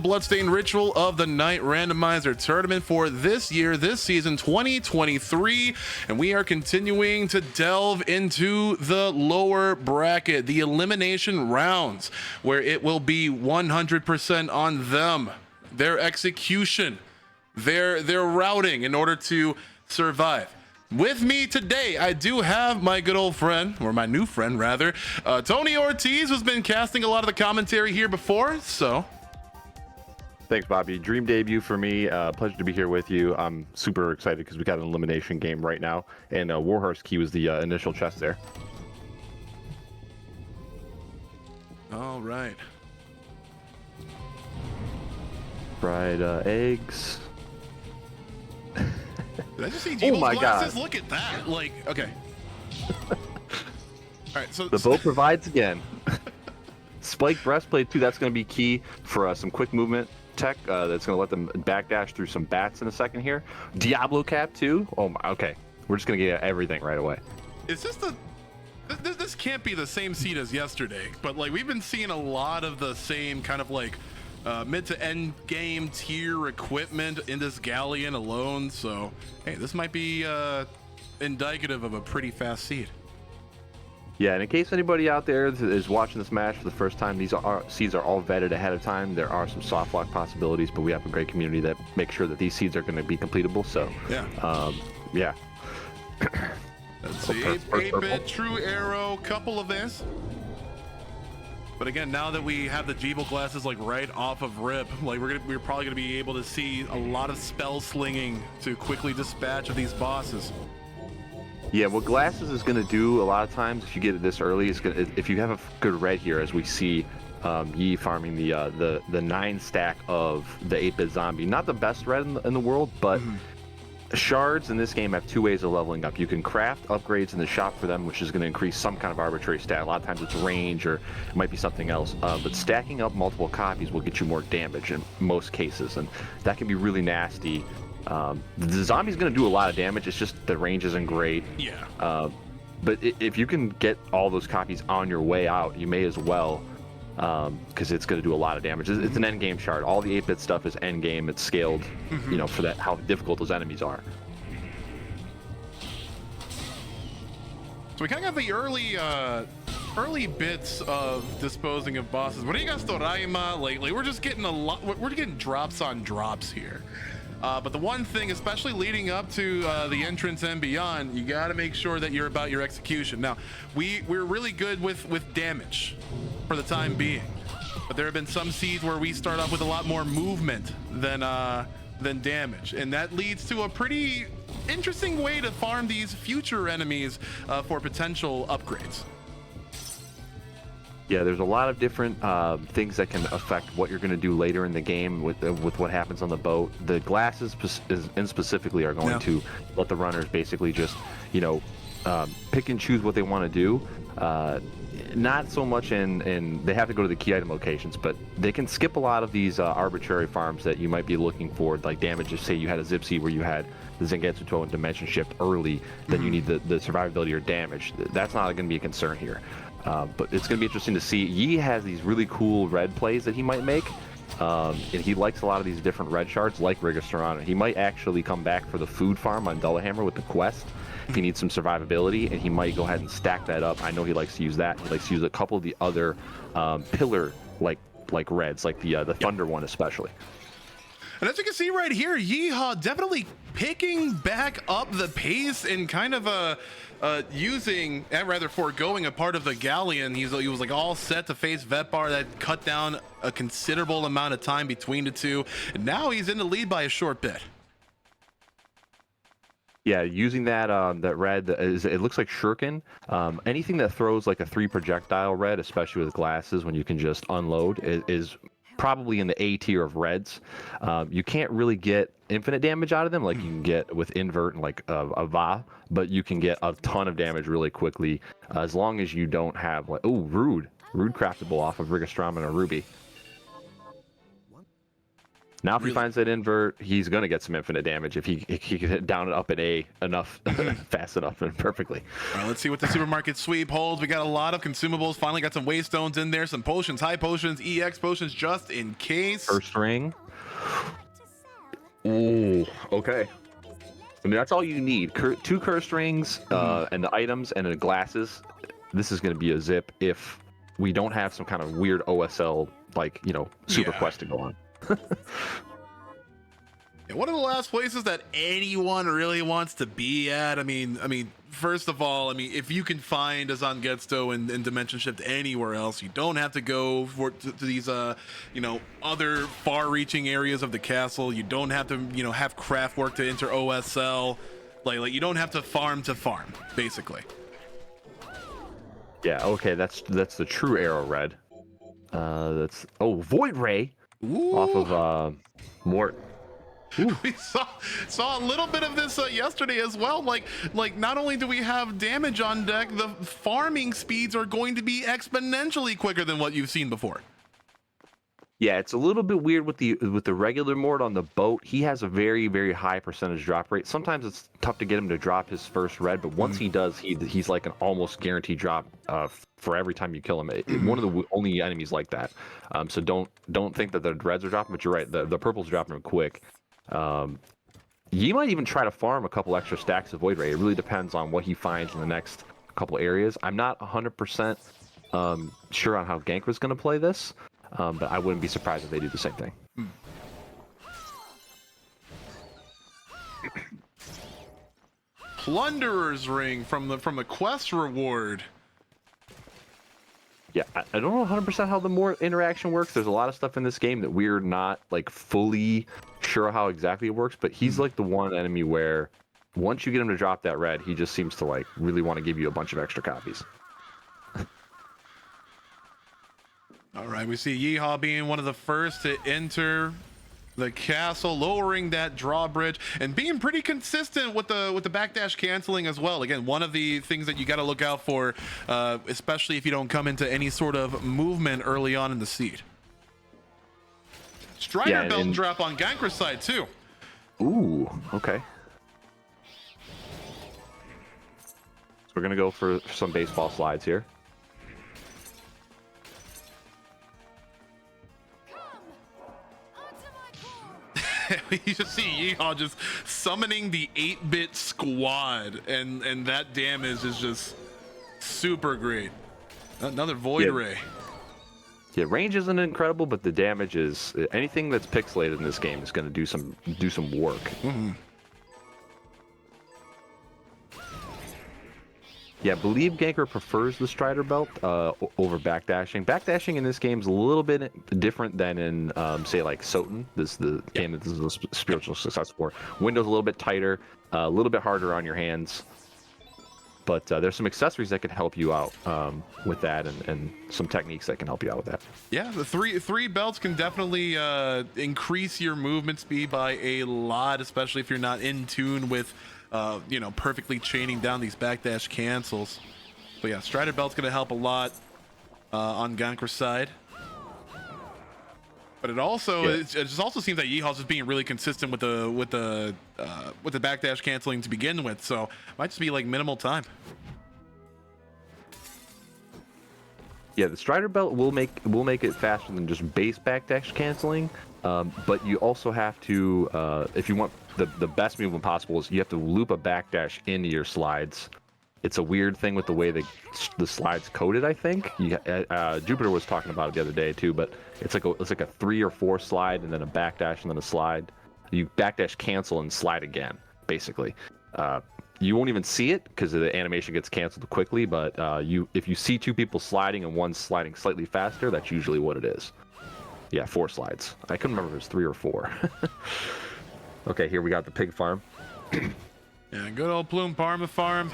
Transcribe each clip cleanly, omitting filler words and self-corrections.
Bloodstained Ritual of the Night randomizer tournament for this season 2023, and we are continuing to delve into the lower bracket, the elimination rounds, where it will be 100% on them, their execution, their routing in order to survive. With me today, I do have my good old friend, or my new friend rather, Tony Ortiz, who's been casting a lot of the commentary here before, so thanks, Bobby. Dream debut for me. Pleasure to be here with you. I'm super excited because we got an elimination game right now, and Warhorse Key was the initial chest there. All right. Fried eggs. Did I just see Oh my glasses? God. Look at that. Like, okay. All right, so The boat provides again. Spike breastplate too. That's going to be key for some quick movement tech. That's going to let them backdash through some bats in a second here. Diablo cap too. Oh my. Okay, we're just going to get everything right away. it's just this can't be the same seed as yesterday, but like we've been seeing a lot of the same kind of like mid to end game tier equipment in this galleon alone. So hey, this might be indicative of a pretty fast seed. Yeah, and in case anybody out there is watching this match for the first time, these seeds are all vetted ahead of time. There are some soft lock possibilities, but we have a great community that makes sure that these seeds are going to be completable. So yeah. Yeah. Let's see, 8-bit, true arrow, couple of this. But again, now that we have the Jeeble glasses like right off of rip, like we're probably gonna be able to see a lot of spell slinging to quickly dispatch of these bosses. Yeah, what glasses is going to do a lot of times if you get it this early is if you have a good red here, as we see Yee farming the 9 stack of the 8-bit zombie. Not the best red in the world, but shards in this game have 2 ways of leveling up. You can craft upgrades in the shop for them, which is going to increase some kind of arbitrary stat. A lot of times it's range or it might be something else. But stacking up multiple copies will get you more damage in most cases, and that can be really nasty. The zombie's going to do a lot of damage. It's just the range isn't great. Yeah. But if you can get all those copies on your way out, you may as well, because it's going to do a lot of damage. It's an end game shard. All the 8-bit stuff is end game. It's scaled, you know, for that how difficult those enemies are. So we kind of got the early bits of disposing of bosses. What do you guys, Toraima? Lately, we're just getting a lot. We're getting drops on drops here. But the one thing, especially leading up to the entrance and beyond, you got to make sure that you're about your execution. Now, we're really good with damage for the time being, but there have been some seeds where we start off with a lot more movement than damage, and that leads to a pretty interesting way to farm these future enemies for potential upgrades. Yeah, there's a lot of different things that can affect what you're going to do later in the game with what happens on the boat. The glasses specifically are going to let the runners basically just, you know, pick and choose what they want to do. Not so much in they have to go to the key item locations, but they can skip a lot of these arbitrary farms that you might be looking for, like damage. If say you had a Zip Seed where you had the Zangetsu Toe and Dimension Shift early, then you need the survivability or damage. That's not going to be a concern here. But it's going to be interesting to see. Yee has these really cool red plays that he might make, and he likes a lot of these different red shards like Rigastrana. He might actually come back for the food farm on Dullahammer with the quest if he needs some survivability, and he might go ahead and stack that up. I know he likes to use that. He likes to use a couple of the other pillar like reds, like the Thunder one especially. And as you can see right here, Yeehaw definitely picking back up the pace and kind of using, and rather foregoing a part of the galleon. He was like all set to face Vetbar. That cut down a considerable amount of time between the two. And now he's in the lead by a short bit. Yeah, using that that red it looks like Shuriken. Anything that throws like a 3 projectile red, especially with glasses, when you can just unload, is probably in the A tier of reds. You can't really get infinite damage out of them like you can get with invert and like a Va, but you can get a ton of damage really quickly as long as you don't have like rude craftable off of Rigastrama and a Ruby. Now, if he Really? finds that invert, he's going to get some infinite damage if he can hit down and up an A enough, fast enough and perfectly. All right, let's see what the supermarket sweep holds. We got a lot of consumables. Finally got some waystones in there, some potions, high potions, EX potions, just in case. First ring. Ooh, okay. I mean, that's all you need. 2 cursed rings, and the items and the glasses. This is going to be a zip if we don't have some kind of weird OSL, like, super quest to go on. Yeah, one of the last places that anyone really wants to be at. I mean, first of all, if you can find a Zangetsu and Dimension Shift anywhere else, you don't have to go to these, other far-reaching areas of the castle. You don't have to, have craft work to enter OSL. Like you don't have to farm, basically. Yeah. Okay. That's the true arrow red. That's Void Ray. Ooh. Off of Mort. We saw a little bit of this yesterday as well. Like not only do we have damage on deck, the farming speeds are going to be exponentially quicker than what you've seen before. Yeah, it's a little bit weird with the regular Mort on the boat. He has a very, very high percentage drop rate. Sometimes it's tough to get him to drop his first red, but once he does, he's like an almost guaranteed drop for every time you kill him. One of the only enemies like that. So don't think that the reds are dropping, but you're right. The purple's dropping him quick. You might even try to farm a couple extra stacks of Void Ray. It really depends on what he finds in the next couple areas. I'm not 100% sure on how Gankra's going to play this. But I wouldn't be surprised if they do the same thing. Plunderer's Ring from the quest reward. Yeah, I don't know 100% how the more interaction works. There's a lot of stuff in this game that we're not like fully sure how exactly it works, but he's like the one enemy where once you get him to drop that red, he just seems to like really want to give you a bunch of extra copies. All right, we see Yeehaw being one of the first to enter the castle, lowering that drawbridge and being pretty consistent with the backdash canceling as well. Again, one of the things that you got to look out for, especially if you don't come into any sort of movement early on in the seed. Strider belt drop on Gankra's side too. Ooh, okay. So we're gonna go for some baseball slides here. You just see Yeehaw just summoning the 8-bit squad, and that damage is just super great. Another Void Ray. Yeah, range isn't incredible, but the damage is anything that's pixelated in this game is going to do some work. Yeah, I believe Gankra prefers the Strider belt over backdashing. Backdashing in this game is a little bit different than in, say, like Soten. This is the game that this is a spiritual success for. Window's a little bit tighter, a little bit harder on your hands. But there's some accessories that can help you out with that, and some techniques that can help you out with that. Yeah, the three belts can definitely increase your movement speed by a lot, especially if you're not in tune with perfectly chaining down these backdash cancels. But yeah, Strider belt's gonna help a lot on Gankra's side. But it just also seems that Yeehaw's just being really consistent with the backdash canceling to begin with, so it might just be like minimal time. Yeah, the Strider belt will make it faster than just base backdash canceling, but you also have to, if you want the best movement possible, is you have to loop a backdash into your slides. It's a weird thing with the way the slides coded, I think. Jupiter was talking about it the other day too, but it's like a 3 or 4 slide and then a backdash and then a slide. You backdash cancel and slide again, basically. You won't even see it because the animation gets canceled quickly, but if you see 2 people sliding and one's sliding slightly faster, that's usually what it is. Yeah, 4 slides. I couldn't remember if it was 3 or 4. Okay, here we got the pig farm. Yeah, good old Plume Parma farm.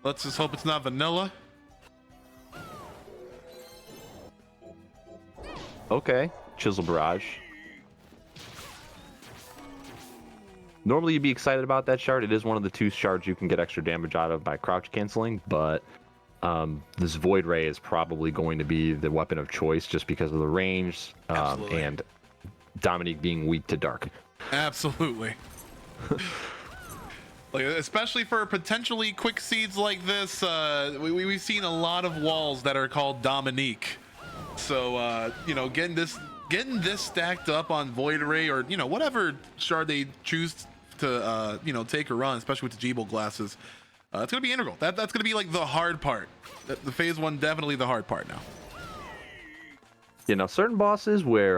Let's just hope it's not vanilla. Okay, Chisel Barrage. Normally you'd be excited about that shard. It is one of the 2 shards you can get extra damage out of by crouch canceling, but this Void Ray is probably going to be the weapon of choice just because of the range and Dominique being weak to dark. Absolutely. Like, especially for potentially quick seeds like this, we've seen a lot of walls that are called Dominique. So you know, getting this stacked up on Void Ray, or you know, whatever shard they choose to you know, take or run, especially with the Jeeble glasses, it's gonna be integral. That's gonna be like the hard part. The phase 1 definitely the hard part now. You know, certain bosses where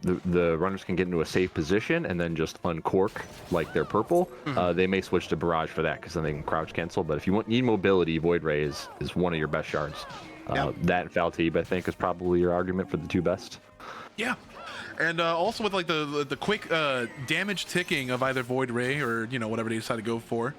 the runners can get into a safe position and then just uncork like they're purple, they may switch to Barrage for that because then they can crouch cancel. But if you need mobility, Void Ray is one of your best shards. That and Faltib, I think, is probably your argument for the 2 best. Yeah. And also with like the quick damage ticking of either Void Ray or, you know, whatever they decide to go for,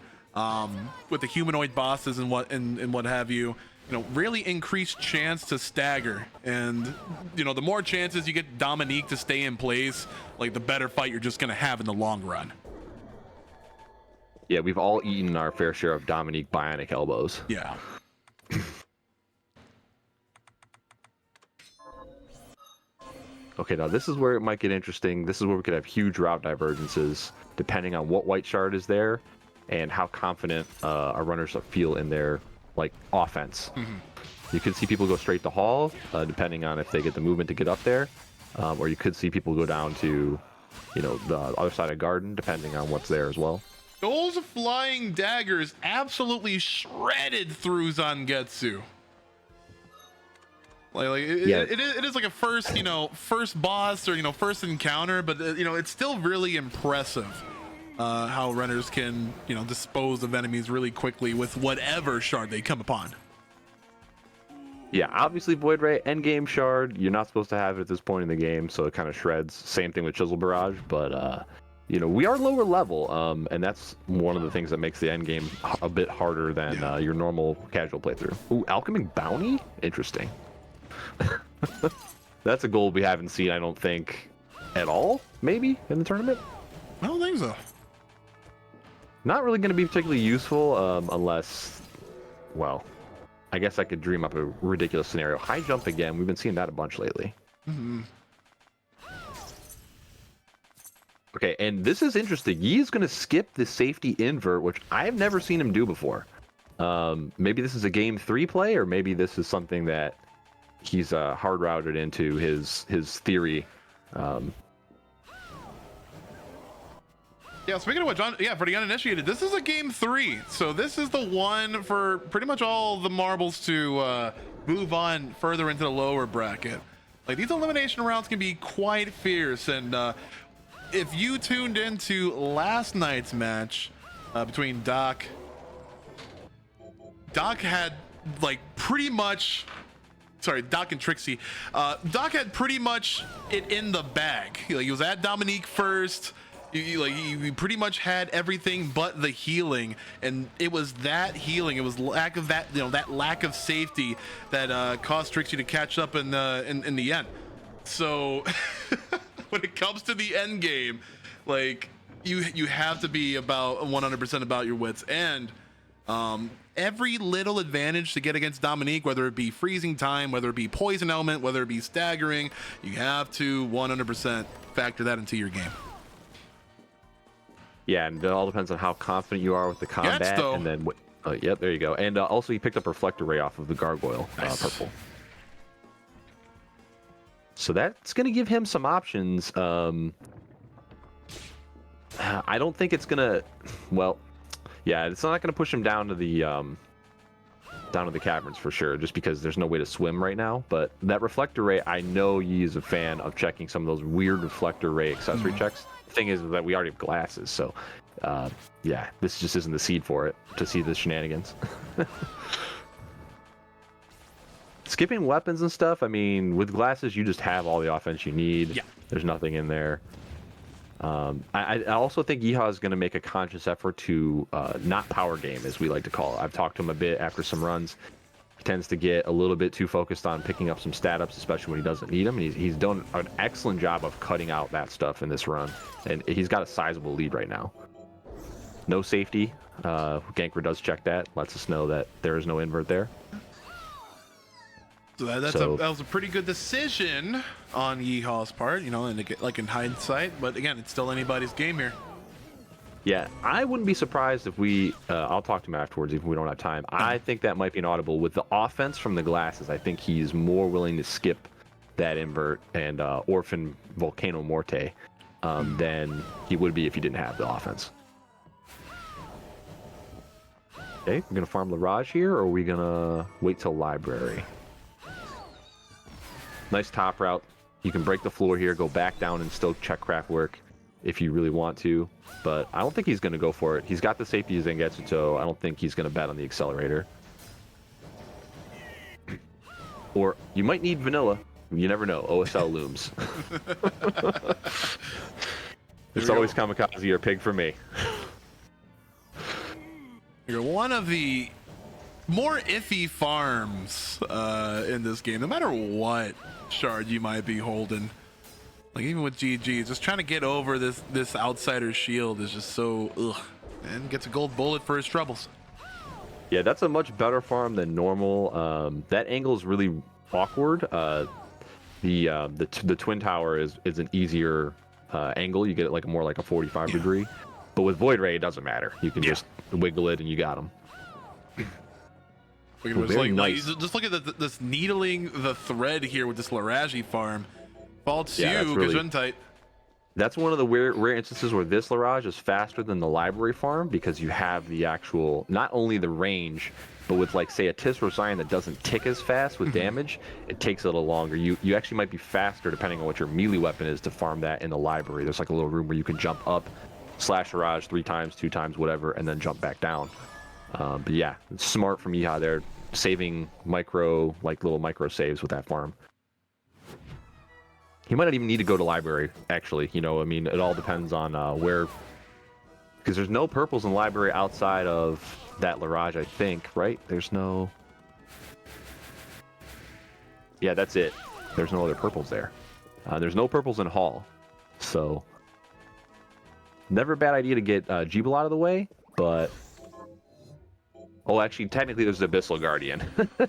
with the humanoid bosses and what have you, you know, really increased chance to stagger. And, you know, the more chances you get Dominique to stay in place, like the better fight you're just going to have in the long run. Yeah, we've all eaten our fair share of Dominique bionic elbows. Yeah. Okay, now this is where it might get interesting. This is where we could have huge route divergences depending on what white shard is there and how confident our runners feel in their like offense. You could see people go straight to Hall, depending on if they get the movement to get up there, or you could see people go down to, you know, the other side of Garden, depending on what's there as well. Those flying daggers absolutely shredded through Zangetsu. It is like a first, you know, first boss or, you know, first encounter, but you know, it's still really impressive how runners can, you know, dispose of enemies really quickly with whatever shard they come upon. Yeah, obviously Void Ray endgame shard, you're not supposed to have it at this point in the game, so it kind of shreds. Same thing with Chisel Barrage, but you know, we are lower level, and that's one of the things that makes the endgame a bit harder than your normal casual playthrough. Ooh, Alchemic Bounty? Interesting. That's a goal we haven't seen, I don't think, at all, maybe, in the tournament? I don't think so. Not really going to be particularly useful, unless, well, I guess I could dream up a ridiculous scenario. High jump again, we've been seeing that a bunch lately. Okay, and this is interesting. Yee is going to skip the safety invert, which I've never seen him do before. Maybe this is a game 3 play, or maybe this is something that he's hard routed into his theory. Yeah, speaking of what, John, yeah, for the uninitiated, this is a game 3. So this is the one for pretty much all the marbles to move on further into the lower bracket. Like, these elimination rounds can be quite fierce. And if you tuned into last night's match between Doc had like pretty much, sorry, Doc and Trixie. Doc had pretty much it in the bag. He was at Dominique first. He pretty much had everything but the healing, and it was that healing, it was lack of that, you know, that lack of safety that caused Trixie to catch up in the end. So when it comes to the end game, like you have to be about 100% about your wits, and every little advantage to get against Dominique, whether it be freezing time, whether it be poison element, whether it be staggering, you have to 100% factor that into your game. Yeah, and it all depends on how confident you are with the combat, and then yep, there you go. And also he picked up Reflector Ray off of the Gargoyle, nice. Purple. So that's going to give him some options. I don't think it's going to, well, yeah, it's not going to push him down to the caverns for sure, just because there's no way to swim right now. But that Reflector Ray, I know Yee is a fan of checking some of those weird Reflector Ray accessory checks. Thing is that we already have glasses, so yeah, this just isn't the seed for it to see the shenanigans. Skipping weapons and stuff, I mean, with glasses you just have all the offense you need. Yeah, there's nothing in there. I also think Yeehaw is going to make a conscious effort to not power game, as we like to call it. I've talked to him a bit after some runs. He tends to get a little bit too focused on picking up some stat ups, especially when he doesn't need them. He's done an excellent job of cutting out that stuff in this run, and he's got a sizable lead right now. No safety. Gankra does check that, lets us know that there is no invert there. So that was a pretty good decision on Yeehaw's part, you know, and like in hindsight. But again, it's still anybody's game here. Yeah, I wouldn't be surprised if we. I'll talk to him afterwards, even if we don't have time. I think that might be an audible with the offense from the glasses. I think he's more willing to skip that invert and Orphan Volcano Morte than he would be if he didn't have the offense. Okay, we're gonna farm Larage here, or are we gonna wait till library? Nice top route. You can break the floor here, go back down, and still check craft work if you really want to. But I don't think he's gonna go for it. He's got the safety Zangetsu, so I don't think he's gonna bet on the accelerator. Or you might need vanilla. You never know. OSL looms. It's always kamikaze or pig for me. You're one of the more iffy farms in this game, no matter what shard you might be holding. Like even with GG, just trying to get over this outsider shield is just so ugh. And gets a gold bullet for his troubles. Yeah, that's a much better farm than normal. That angle is really awkward. The twin tower is an easier angle. You get it like more like a 45 degree. But with Void Ray, it doesn't matter. You can just wiggle it and you got him. Very nice. Just look at this needling the thread here with this Laraji farm. Faults you, Gesundheit. That's one of the rare instances where this Larage is faster than the library farm because you have the actual, not only the range, but with like say a Tisro Scion that doesn't tick as fast with damage, it takes a little longer. You actually might be faster depending on what your melee weapon is to farm that in the library. There's like a little room where you can jump up, slash Larage 3 times, 2 times, whatever, and then jump back down. But yeah, it's smart from Yeehaw there, saving little micro saves with that farm. He might not even need to go to library, actually. You know, I mean, it all depends on where... Because there's no purples in library outside of that Larage, I think, right? There's no... Yeah, that's it. There's no other purples there. There's no purples in Hall. So... Never a bad idea to get Jeeble out of the way, but... Oh, actually, technically there's the Abyssal Guardian.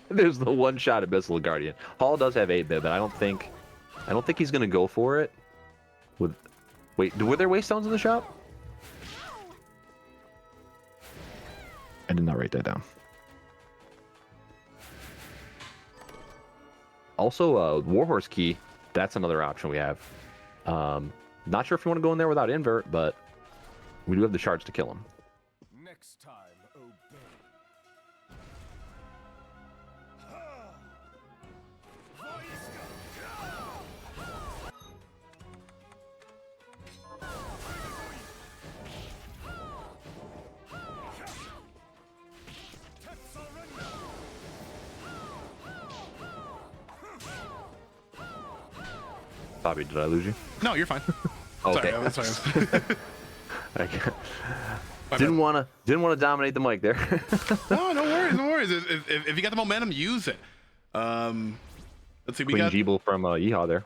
There's the one-shot Abyssal Guardian. Hall does have 8-bit, but I don't think he's gonna go for it. Wait, were there waystones in the shop? I did not write that down. Also, Warhorse Key. That's another option we have. Not sure if you want to go in there without invert, but we do have the shards to kill him. Next time, obey. Bobby, did I lose you? No, you're fine. Okay. Sorry. Didn't want to dominate the mic there. No worries. If you got the momentum, use it. Let's see. We got Jeeble from Yeehaw there.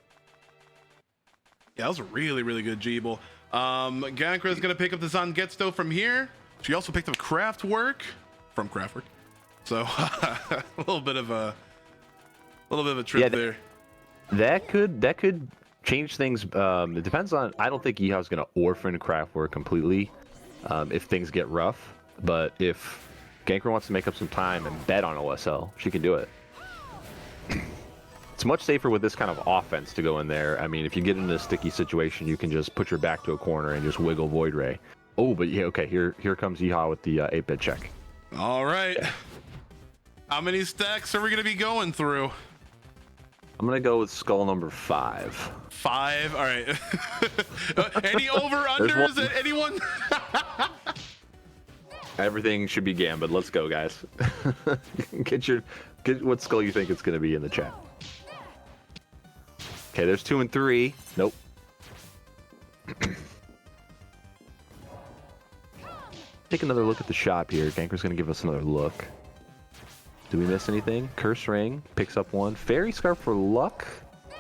Yeah, that was a really good Jeeble. Gankra is gonna pick up the Zangetsu from here. She also picked up Craftwork from Craftwork. So a little bit of a trip there. That could change things. It depends on. I don't think Yeehaw's gonna orphan Craftwork completely if things get rough. But if Gankra wants to make up some time and bet on OSL, she can do it. It's much safer with this kind of offense to go in there. I mean, if you get into a sticky situation, you can just put your back to a corner and just wiggle Void Ray. Oh, but yeah, okay. Here comes Yeehaw with the 8-bit check. All right. Yeah. How many stacks are we gonna be going through? I'm gonna go with skull number 5. 5. All right. Any over/unders? Anyone? Everything should be Gambit. Let's go, guys. Get what skull you think it's gonna be in the chat. Okay, there's 2 and 3. Nope. Take another look at the shop here. Gankra's gonna give us another look. Do we miss anything? Curse Ring picks up 1. Fairy Scarf for luck.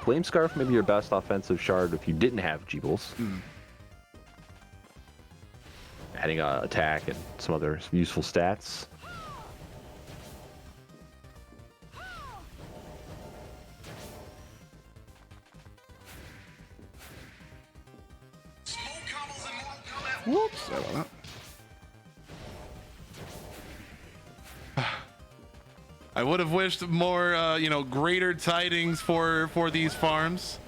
Flame Scarf, maybe your best offensive shard if you didn't have Jeebles. Adding attack and some other useful stats. Whoops, sorry about that. I would have wished more, you know, greater tidings for these farms.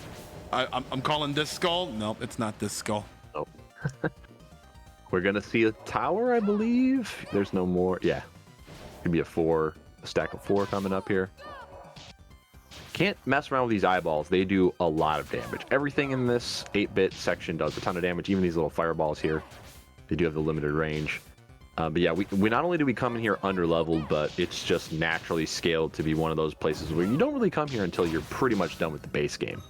I'm calling this skull. No, it's not this skull. Nope. We're gonna see a tower, I believe. There's no more. Yeah, could be a stack of 4 coming up here. Can't mess around with these eyeballs. They do a lot of damage. Everything in this 8-bit section does a ton of damage. Even these little fireballs here, they do have the limited range. But yeah, we not only do we come in here under leveled, but it's just naturally scaled to be one of those places where you don't really come here until you're pretty much done with the base game.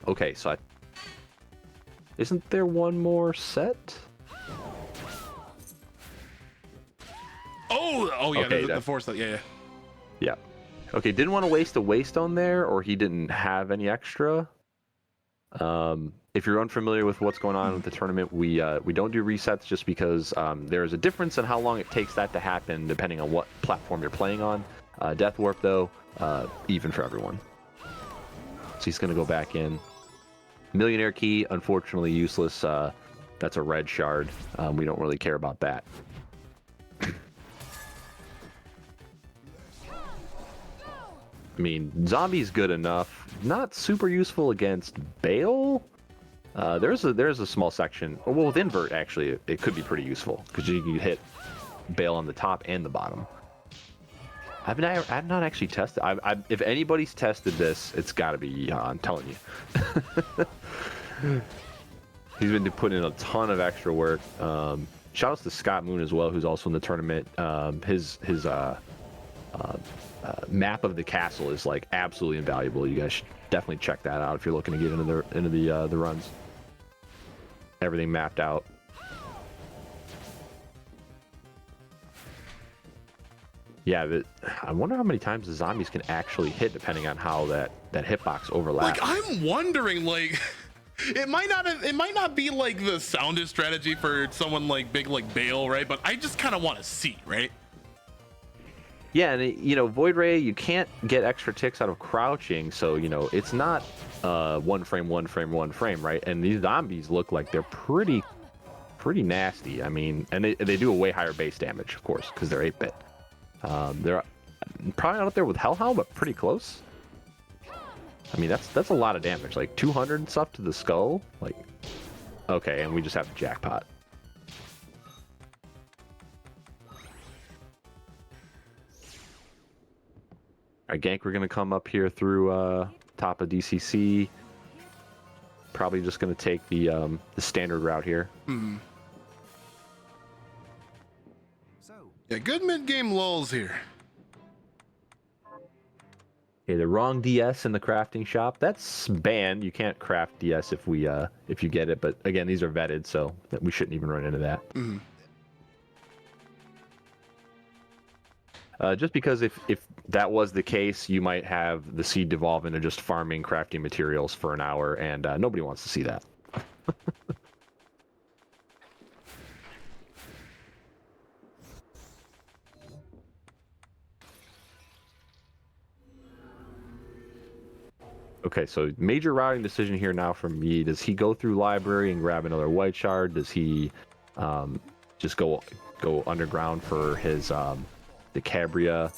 Okay, so isn't there one more set? Oh yeah, Okay, the force. Yeah. Yeah. Okay, didn't want to waste a waystone there, or he didn't have any extra. If you're unfamiliar with what's going on with the tournament, we don't do resets just because there's a difference in how long it takes that to happen depending on what platform you're playing on. Death Warp, though, even for everyone. So he's going to go back in. Millionaire Key, unfortunately useless. That's a red shard. We don't really care about that. I mean, zombie's good enough. Not super useful against Bale. There's a small section. Well, with invert actually, it could be pretty useful because you can hit Bale on the top and the bottom. I've not actually tested. If anybody's tested this, it's got to be Yeehaw. I'm telling you. He's been putting in a ton of extra work. Shout outs to Scott Moon as well, who's also in the tournament. His map of the castle is like absolutely invaluable. You guys should definitely check that out if you're looking to get into the runs. Everything mapped out. Yeah, I wonder how many times the zombies can actually hit depending on how that hitbox overlaps. Like, I'm wondering, like, it might not be like the soundest strategy for someone like big like Bale, right? But I just kind of want to see, right? Yeah, and Void Ray, you can't get extra ticks out of crouching, so it's not one frame, right? And these zombies look like they're pretty nasty. I mean, and they do a way higher base damage, of course, because they're 8-bit. They're probably not up there with Hellhound, but pretty close. I mean, that's a lot of damage, like 200 and stuff to the skull. Like, okay, and we just have a jackpot. All right, Gank, we're gonna come up here through top of DCC. Probably just gonna take the standard route here. Hmm. Yeah, good mid-game lulls here. Okay, the wrong DS in the crafting shop. That's banned. You can't craft DS if you get it. But again, these are vetted, so we shouldn't even run into that. Mm-hmm. Just because if that was the case, you might have the seed devolve into just farming crafting materials for an hour, and nobody wants to see that. Okay, so major routing decision here now from Yee. Does he go through library and grab another white shard? Does he just go underground for his the Cabria?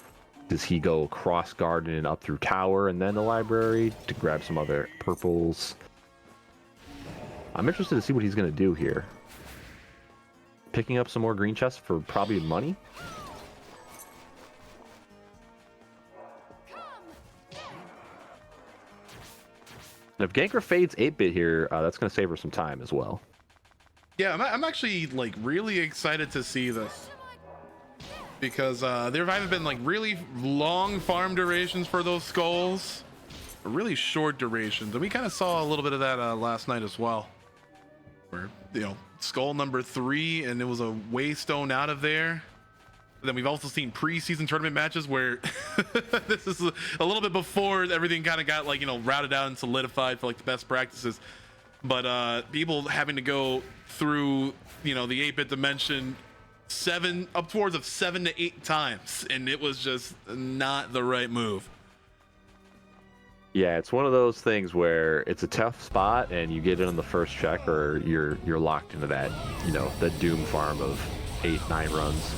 Does he go cross garden and up through tower and then the library to grab some other purples? I'm interested to see what he's going to do here. Picking up some more green chests for probably money? And if Gankra fades 8-bit here, that's going to save her some time as well. Yeah, I'm actually like really excited to see this because there have been like really long farm durations for those skulls, really short durations, and we kind of saw a little bit of that last night as well. Where skull number 3, and it was a waystone out of there. Then we've also seen preseason tournament matches where this is a little bit before everything kind of got like routed out and solidified for like the best practices, but people having to go through the 8-bit dimension upwards of 7 to 8 times, and it was just not the right move. Yeah, it's one of those things where it's a tough spot, and you get it on the first check, or you're locked into that, you know, the doom farm of 8-9 runs.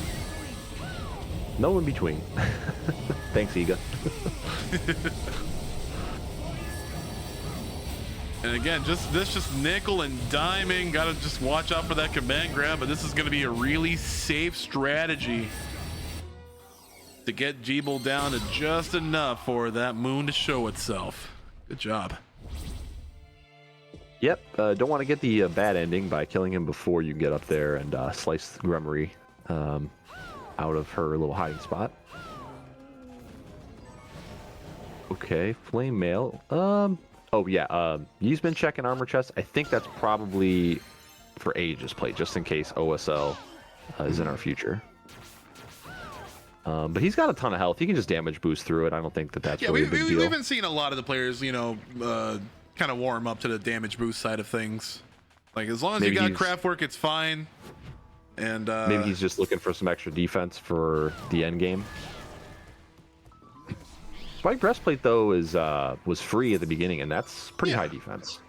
No in between. Thanks, Iga. And again, just nickel and diming. Gotta just watch out for that command grab, but this is gonna be a really safe strategy to get Jeeble down to just enough for that moon to show itself. Good job. Yep, don't want to get the bad ending by killing him before you get up there and slice Gremory out of her little hiding spot. Okay, Flame Mail. Oh yeah, Yeeh's been checking armor chest. I think that's probably for Aegis play, just in case OSL is in our future. But he's got a ton of health. He can just damage boost through it. I don't think that's really a big deal. We've been seeing a lot of the players, you know, kind of warm up to the damage boost side of things. Like, as long as you got craft work, it's fine. And maybe he's just looking for some extra defense for the end game. Spike Breastplate, though, was free at the beginning, and that's pretty high defense.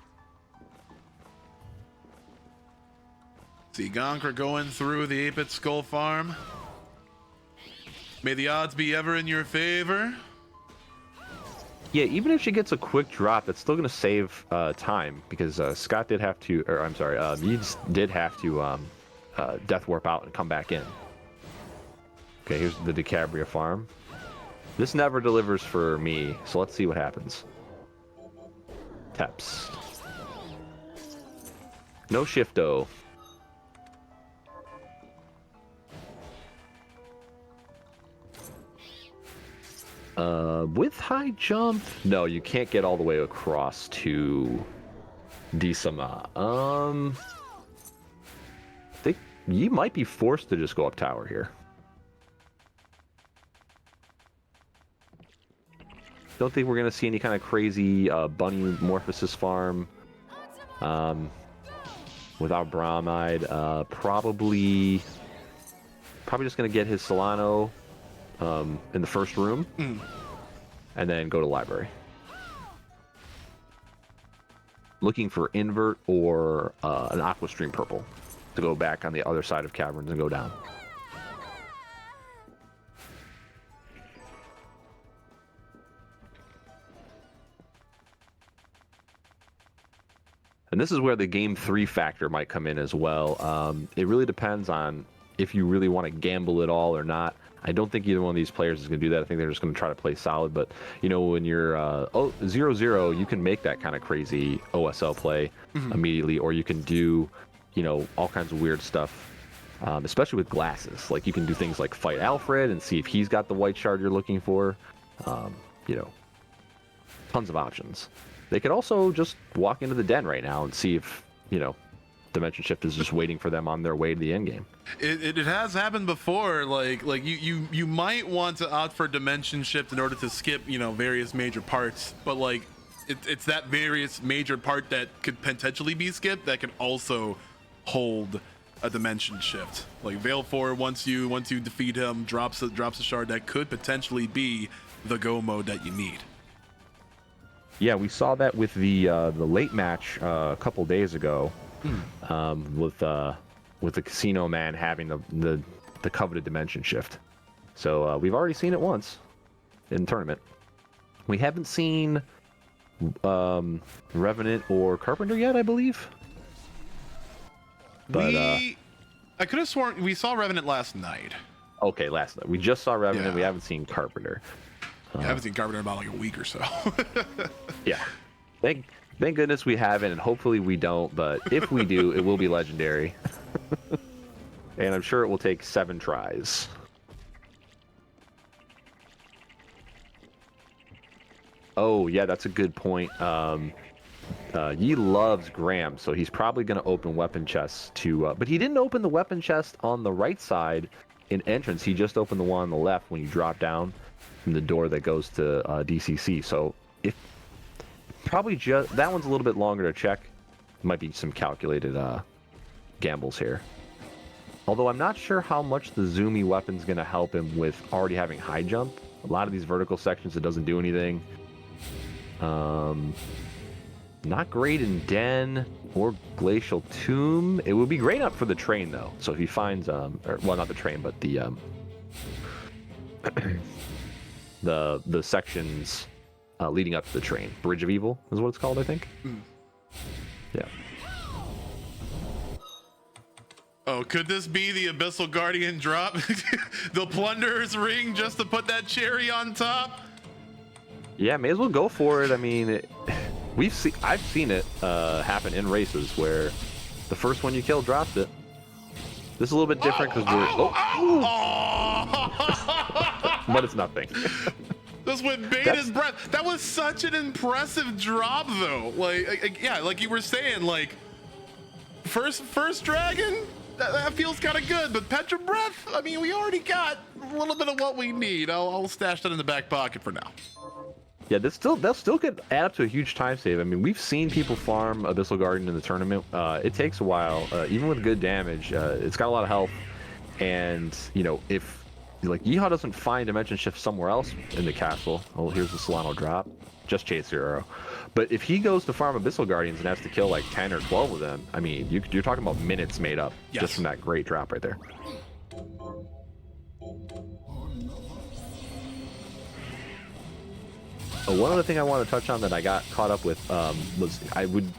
See Gankra going through the 8-bit skull farm. May the odds be ever in your favor. Yeah, even if she gets a quick drop, that's still going to save time, because Scott did have to, or I'm sorry, Yeehs did have to Death Warp out and come back in. Okay, here's the Decabria farm. This never delivers for me, so let's see what happens. Teps. No Shifto. With high jump, no, you can't get all the way across to Disama. I think you might be forced to just go up tower here. Don't think we're gonna see any kind of crazy bunny morphosis farm without Bromide. Probably just gonna get his Solano in the first room, and then go to library. Looking for invert or an Aqua Stream purple to go back on the other side of caverns and go down. And this is where the game 3 factor might come in as well. It really depends on if you really want to gamble it all or not. I don't think either one of these players is going to do that. I think they're just going to try to play solid. But, you know, when you're 0-0, you can make that kind of crazy OSL play immediately, or you can do, you know, all kinds of weird stuff, especially with glasses. Like, you can do things like fight Alfred and see if he's got the white shard you're looking for. You know, tons of options. They could also just walk into the den right now and see if, you know, Dimension Shift is just waiting for them on their way to the end game. It has happened before. Like you might want to opt for Dimension Shift in order to skip, you know, various major parts, but like it's that various major part that could potentially be skipped that can also hold a Dimension Shift. Like Veil 4, once you defeat him, drops a shard that could potentially be the go mode that you need. Yeah, we saw that with the late match a couple days ago, with the Casino Man having the coveted Dimension Shift. So we've already seen it once in tournament. We haven't seen Revenant or Carpenter yet, I believe. But I could have sworn we saw Revenant last night. Okay, last night. We just saw Revenant. Yeah. We haven't seen Carpenter. I haven't seen Carpenter in about like a week or so. Yeah. Thank goodness we haven't, and hopefully we don't, but if we do, it will be legendary. And I'm sure it will take 7 tries. Oh, yeah, that's a good point. Yeeh loves Graham, so he's probably going to open weapon chests to... but he didn't open the weapon chest on the right side in entrance. He just opened the one on the left when you drop down from the door that goes to DCC. So if probably just that one's a little bit longer to check. Might be some calculated gambles here. Although I'm not sure how much the zoomy weapon's going to help him with already having high jump. A lot of these vertical sections, it doesn't do anything. Not great in Den or Glacial Tomb. It would be great up for the train though. So if he finds well, not the train, but the the sections leading up to the train. Bridge of Evil is what it's called, I think. Yeah. Oh, could this be the Abyssal Guardian drop? The Plunderer's Ring just to put that cherry on top? Yeah, may as well go for it. I mean, I've seen it happen in races where the first one you kill drops it. This is a little bit different because but it's nothing. This with bated breath. That was such an impressive drop, though. Like, yeah, like you were saying, like first dragon. That feels kind of good, but Petra Breath. I mean, we already got a little bit of what we need. I'll stash that in the back pocket for now. Yeah, that still could add up to a huge time save. I mean, we've seen people farm Abyssal Guardian in the tournament. It takes a while, even with good damage. It's got a lot of health, and you know, if like Yeehaw doesn't find Dimension Shift somewhere else in the castle, oh, here's the Solano drop. Just chase your arrow. But if he goes to farm Abyssal Guardians and has to kill like 10 or 12 of them, I mean, you're talking about minutes made up just from that great drop right there. One other thing I want to touch on that I got caught up with was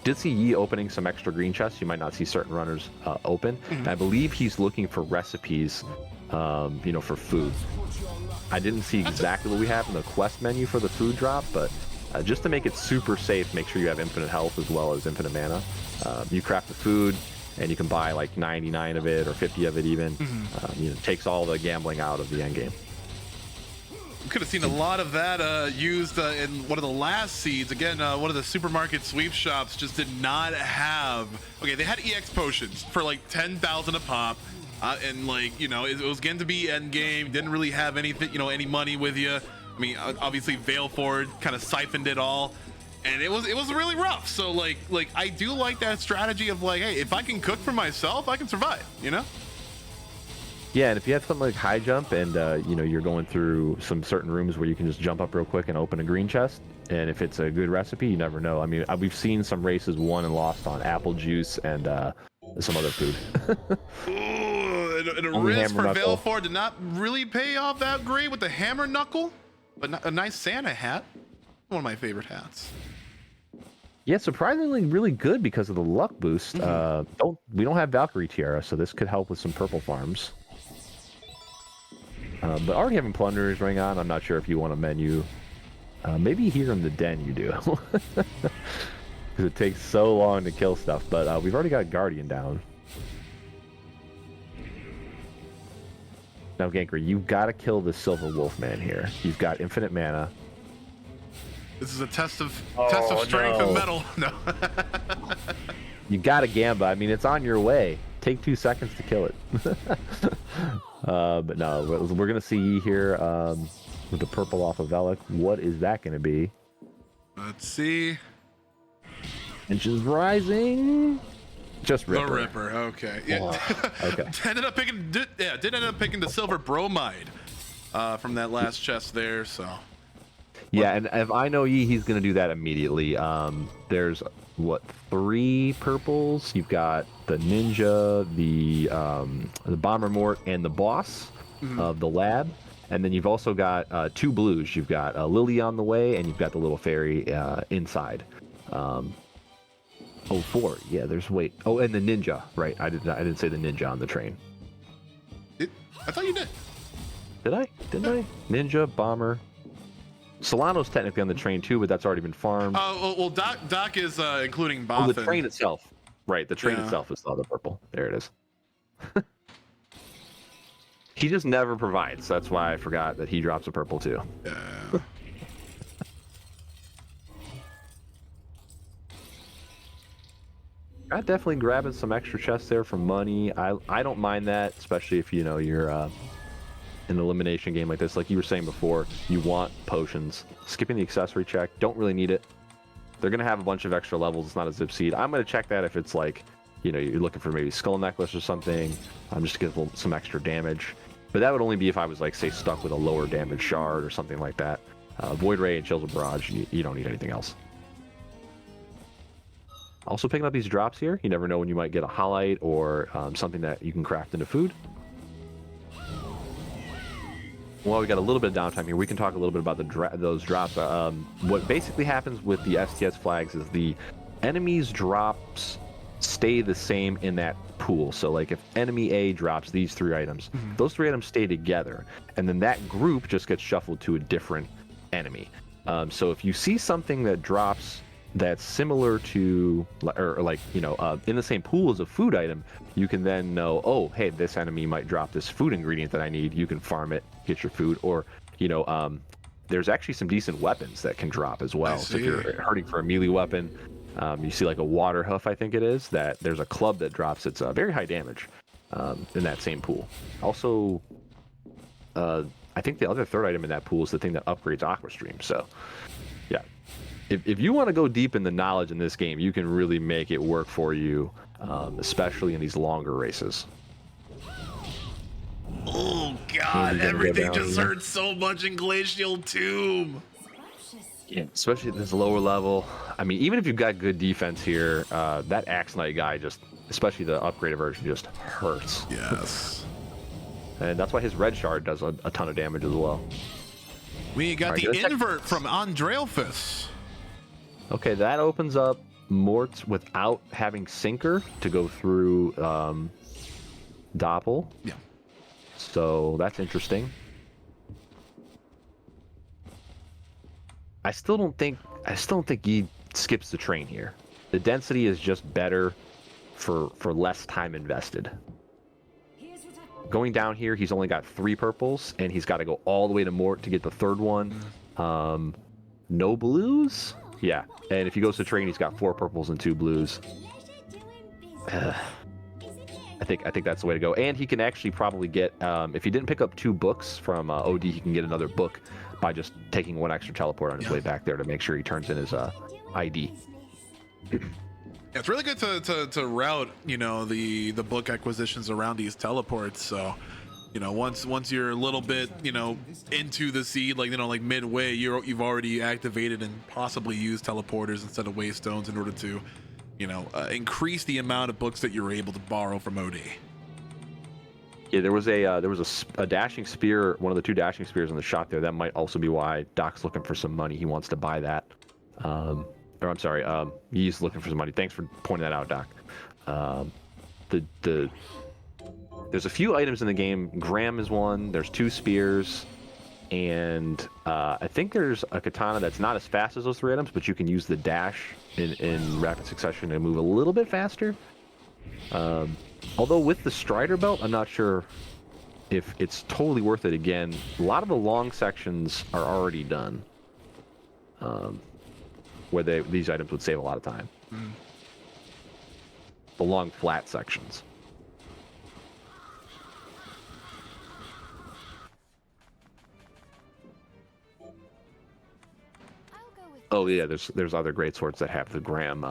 did see Yee opening some extra green chests. You might not see certain runners open. And I believe he's looking for recipes, you know, for food. I didn't see exactly what we have in the quest menu for the food drop, but just to make it super safe, make sure you have infinite health as well as infinite mana. You craft the food, and you can buy like 99 of it or 50 of it even. You know, it takes all the gambling out of the end game. We could have seen a lot of that used in one of the last seeds. Again, one of the supermarket sweep shops just did not have. Okay, they had EX potions for like 10,000 a pop, and like, you know, it was getting to be end game. Didn't really have anything, you know, any money with you. I mean, obviously Veilford kind of siphoned it all, and it was really rough. So like I do like that strategy of like, hey, if I can cook for myself, I can survive. You know. Yeah, and if you have something like high jump and you know, you're going through some certain rooms where you can just jump up real quick and open a green chest, and if it's a good recipe, you never know. I mean, we've seen some races won and lost on apple juice and some other food. Ooh, and a risk for Veilford did not really pay off that great with the hammer knuckle, but a nice Santa hat, one of my favorite hats. Yeah, surprisingly really good because of the luck boost. We don't have Valkyrie Tiara, so this could help with some purple farms. But already having Plunderers Ring on, I'm not sure if you want a menu. Maybe here in the Den you do. Because it takes so long to kill stuff, but we've already got Guardian down. Now, Gankra, you've got to kill the Silver Wolf Man here. You've got infinite mana. This is a test of strength and metal. No. You got to Gamba. I mean, it's on your way. Take 2 seconds to kill it. But no, we're going to see Yee here with the purple off of Velik. What is that going to be? Let's see. Inches Rising. Just Ripper. The Ripper, okay. Yeah. Oh, okay. Did end up picking the Silver Bromide from that last chest there, so. Yeah, and if I know Yee, he's going to do that immediately. There's, what, 3 purples? You've got the Ninja, the Bomber Mort, and the Boss of the lab. And then you've also got 2 blues. You've got Lily on the way, and you've got the little fairy inside. 4. Yeah, there's, wait. Oh, and the Ninja. Right, I didn't say the Ninja on the train. I thought you did. Did I? Didn't I? Ninja, Bomber. Solano's technically on the train too, but that's already been farmed. Well, Doc is including Bothan. Oh, the train itself. Right, the train itself is the other purple. There it is. He just never provides. That's why I forgot that he drops a purple too. Yeah. I'm definitely grabbing some extra chests there for money. I don't mind that, especially if you know you're in an elimination game like this. Like you were saying before, you want potions. Skipping the accessory check, don't really need it. They're gonna have a bunch of extra levels. It's not a zip seed. I'm gonna check that if it's like, you know, you're looking for maybe skull necklace or something. I'm just to get some extra damage. But that would only be if I was like, say, stuck with a lower damage shard or something like that. Void Ray and Chills of Barrage, you don't need anything else. Also picking up these drops here, you never know when you might get a highlight or something that you can craft into food. Well, we got a little bit of downtime here. We can talk a little bit about those drops. What basically happens with the STS flags is the enemy's drops stay the same in that pool. So like if enemy A drops these 3 items, those 3 items stay together, and then that group just gets shuffled to a different enemy. So if you see something that drops that's similar to, or like, you know, in the same pool as a food item, you can then know, oh, hey, this enemy might drop this food ingredient that I need. You can farm it, get your food, or, you know, there's actually some decent weapons that can drop as well. So if you're hunting for a melee weapon, you see like a water hoof, I think it is, that there's a club that drops. It's very high damage in that same pool. Also, I think the other 3rd item in that pool is the thing that upgrades Aqua Stream. So, yeah. If you want to go deep in the knowledge in this game, you can really make it work for you, especially in these longer races. Oh god, everything just hurts so much in Glacial Tomb. Yeah, especially at this lower level. I mean, even if you've got good defense here, that Axe Knight guy just, especially the upgraded version, just hurts. Yes. And that's why his red shard does a ton of damage as well. We got the invert from Andrealphus. Okay, that opens up Morts without having Sinker to go through Doppel. Yeah. So that's interesting. I still don't think he skips the train here. The density is just better for less time invested. Going down here, he's only got 3 purples, and he's got to go all the way to Mort to get the 3rd one. No blues? Yeah, and if he goes to train, he's got 4 purples and 2 blues. I think that's the way to go. And he can actually probably get, if he didn't pick up 2 books from OD, he can get another book by just taking 1 extra teleport on his way back there to make sure he turns in his ID. Yeah, it's really good to route, you know, the book acquisitions around these teleports. So, you know, once you're a little bit, you know, into the seed, like, you know, like midway, you've already activated and possibly used teleporters instead of waystones in order to, you know, increase the amount of books that you're able to borrow from OD. Yeah, there was a dashing spear, one of the 2 dashing spears in the shop there. That might also be why Doc's looking for some money. He wants to buy that. Or I'm sorry, he's looking for some money. Thanks for pointing that out, Doc. There's a few items in the game. Graham is one. There's 2 spears, and I think there's a katana that's not as fast as those 3 items, but you can use the dash in rapid succession to move a little bit faster. Although with the Strider belt, I'm not sure if it's totally worth it. Again, a lot of the long sections are already done, where these items would save a lot of time. The long flat sections. Oh yeah, there's other great swords that have the Graham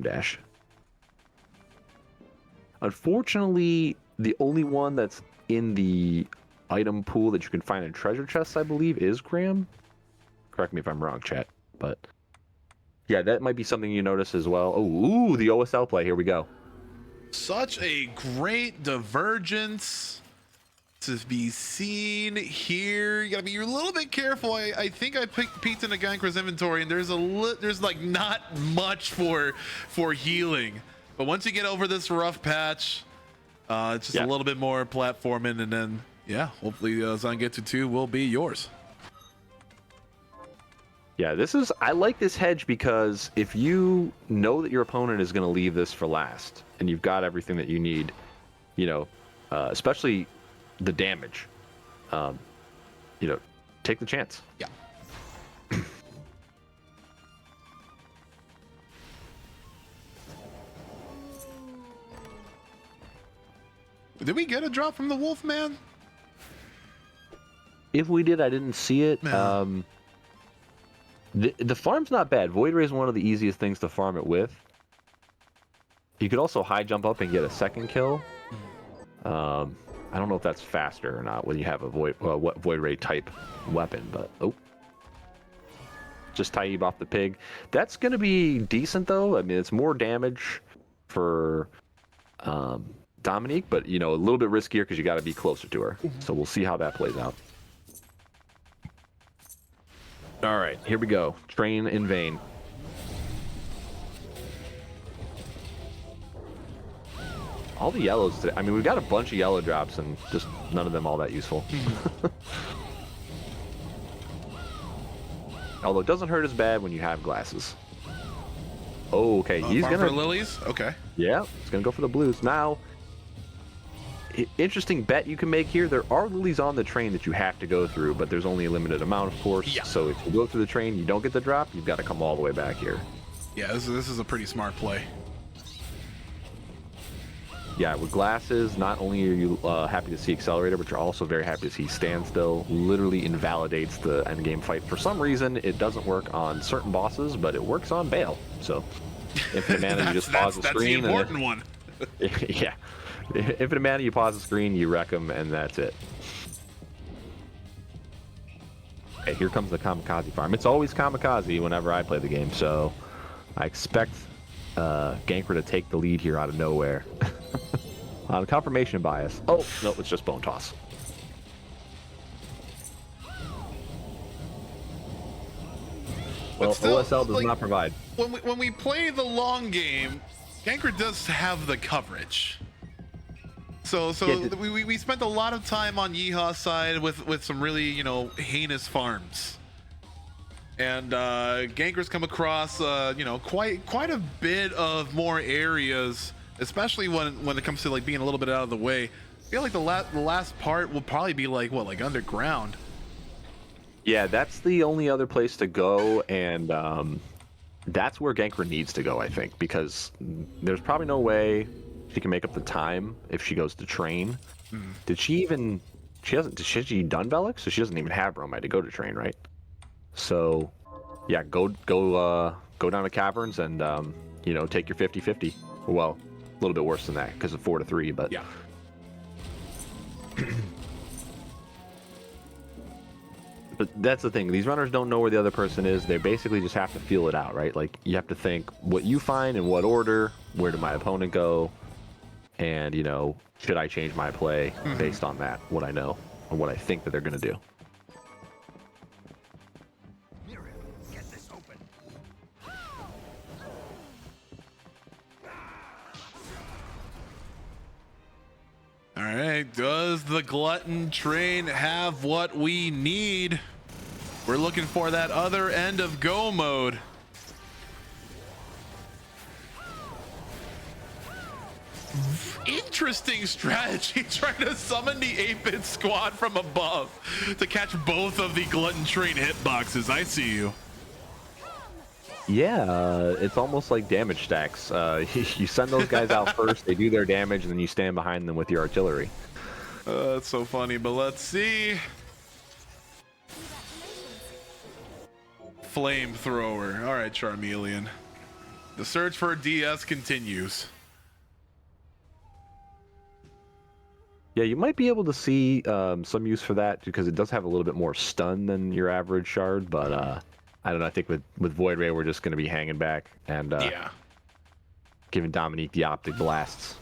dash. Unfortunately, the only one that's in the item pool that you can find in treasure chests, I believe, is Graham. Correct me if I'm wrong, chat. But yeah, that might be something you notice as well. Oh, ooh, the OSL play. Here we go. Such a great divergence to be seen here. You gotta be a little bit careful. I think I peeked into Gankra's inventory, and there's like not much for healing. But once you get over this rough patch, it's just a little bit more platforming, and then yeah, hopefully Zangetsu 2 will be yours. Yeah, I like this hedge because if you know that your opponent is going to leave this for last, and you've got everything that you need, you know, especially the damage, you know, take the chance. Yeah. Did we get a drop from the wolf man? If we did, I didn't see it. The farm's not bad. Void Ray is one of the easiest things to farm it with. You could also high jump up and get a second kill. I don't know if that's faster or not when you have a void ray type weapon, but oh. Just Taib off the pig. That's going to be decent, though. I mean, it's more damage for Dominique, but, you know, a little bit riskier because you got to be closer to her. So we'll see how that plays out. All right, here we go. Train in vain. All the yellows today. I mean, we've got a bunch of yellow drops and just none of them all that useful. Although it doesn't hurt as bad when you have glasses. Oh, okay. He's farm gonna for lilies. Okay. Yeah, he's gonna go for the blues now. Interesting bet you can make here. There are lilies on the train that you have to go through, but there's only a limited amount, of course. Yeah. So if you go through the train, you don't get the drop. You've got to come all the way back here. Yeah, this is a pretty smart play. Yeah, with glasses, not only are you happy to see Accelerator, but you're also very happy to see Standstill. Literally invalidates the endgame fight. For some reason, it doesn't work on certain bosses, but it works on Bale. So, infinite mana, you just pause the screen. That's the important one. Yeah. Infinite mana, you pause the screen, you wreck them, and that's it. Okay, here comes the Kamikaze farm. It's always Kamikaze whenever I play the game, so I expect Gankra to take the lead here out of nowhere. On confirmation bias. Oh, no, it's just Bone Toss. Well, still, OSL does like, not provide. When we play the long game, Gankra does have the coverage. So Yeah, we spent a lot of time on Yeehaw's side with some really, you know, heinous farms. And Gankra's come across, you know, quite a bit of more areas, especially when it comes to like being a little bit out of the way. I feel like the last part will probably be like what, like underground. Yeah, that's the only other place to go, and that's where Gankra needs to go, I think, because there's probably no way she can make up the time if she goes to train. Did she even? Has she done Velix? So she doesn't even have Bromide to go to train, right? So, yeah, go down to caverns and you know, take your 50-50. Well, a little bit worse than that because of 4-3, but Yeah. But that's the thing. These runners don't know where the other person is. They basically just have to feel it out, right? Like, you have to think what you find in what order, where did my opponent go, and, you know, should I change my play based on that, what I know, or what I think that they're going to do. Get this open. All right, does the Glutton train have what we need? We're looking for that other end of go mode. Interesting strategy, trying to summon the 8-bit squad from above to catch both of the Glutton train hitboxes. I see you. Yeah, it's almost like damage stacks. You send those guys out first, they do their damage, and then you stand behind them with your artillery. That's so funny, but let's see. Flamethrower. All right, Charmeleon. The search for a DS continues. Yeah, you might be able to see some use for that because it does have a little bit more stun than your average shard, but I don't know. I think with Void Ray, we're just going to be hanging back and Yeah. giving Dominique the optic blasts.